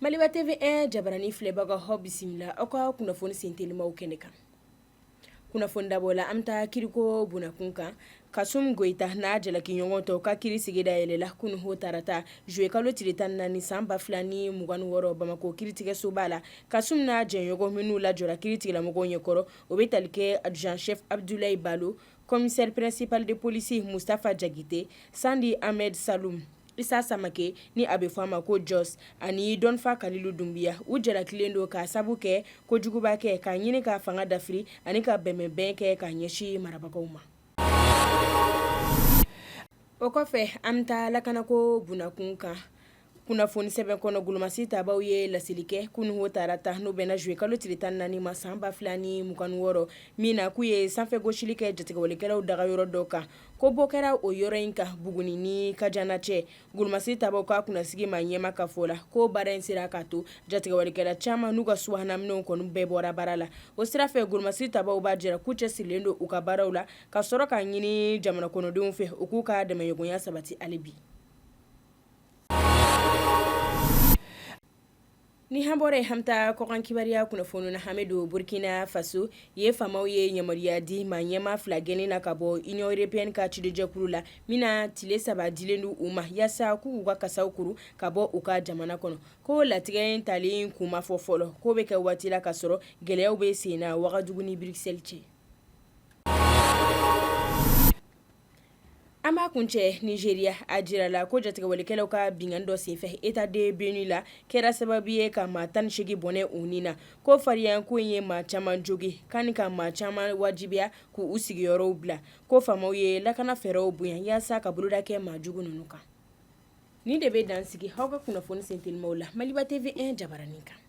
Maliba TV1 jabarani filɛbaga hɔ bisimila aw ka kunnafoni sentelimaw kɛnɛ kan. Kunnafoni dabɔla an ta kiriko bunakun kan Kasum Goita n'a jalaki ɲɔgɔn tɔw ka kiri sigida yɛlɛla kunu ho tarata juillet kalo tile 14 san 2026 Bamako kiritigɛsoba la. Kasum n'a jɛɲɔgɔn minnu lajɔra kiritigilamɔgɔw ɲɛkɔrɔ o bɛ tali kɛ adjoint chef Abdoulaye Balo, commissaire principal de police Mustafa Jagite, Sandi Ahmed Saloum, Isa Samake ni a bɛ fɔ a ma ko Jos ani Dɔnfa Kalilu Dumbiya u jalakilen don ka sabu kɛ kojuguba kɛ ka ɲini ka fanga dafiri ani ka bɛnbɛnbɛn kɛ ka ɲɛsin marabagaw ma. O kɔfɛ an ta lakanako bunakun kan. Kunnafoni sɛbɛn kɔnɔ Gulumasi Tabaw ye laseli kɛ kunu ho tarata n'o bɛnna juillet kalo tile 14 ma san 2026 min na k'u ye sanfɛ gosili kɛ jatigɛwalekɛlaw dagayɔrɔ dɔ kan ko bɔ kɛra o yɔrɔ in kan Buguni ni Kajana cɛ. Gulumasi Tabaw ka kunnasigi ma ɲɛma ka fɔ la ko baara in sera k'a to jatigɛwalekɛla caman n'u ka subahanaminɛw kɔni bɛɛ bɔra baara la. O sira fɛ Gulumasi Tabaw b'a jira k'u cɛsirilen don u ka baaraw la ka sɔrɔ ka ɲini jamana kɔnɔdenw fɛ u k'u ka dɛmɛɲɔgɔnya sabati hali bi. Ni hambore hamta kokan kibariya kunnafoni na Hamidu Burkina Faso ye famaw ye yamariya di ma ɲɛma fila gɛnni na ka bɔ Union Européenne ka cidejɛkulu la mina tile 3 dilen du u ma yasa k'u ka kasaw kuru ka bɔ u ka jamana kɔnɔ ko latigɛ in talen kuma fɔ fɔlɔ ko bɛ kɛ waati la ka sɔrɔ gɛlɛyaw bɛ sen na Wagadugu ni Bruxelles cɛ. An b'a kuncɛ Nigeria a jira la ko jatigɛwalekɛlaw ka bingan dɔ senfɛ État de Bénin la kɛra sababu ye ka maa 18 bɔnɛ u ni na ko fariyanko in ye maa caman jogi kani ka maa caman wajibiya k'u sigiyɔrɔw bila ko famaw ye lakana fɛɛrɛw bonya yaasa ka boloda kɛ maa jugu ninnu kan. Ni de bɛ dansigi aw ka kunnafoni sentelimaw la Maliba TV1 jabaranin kan.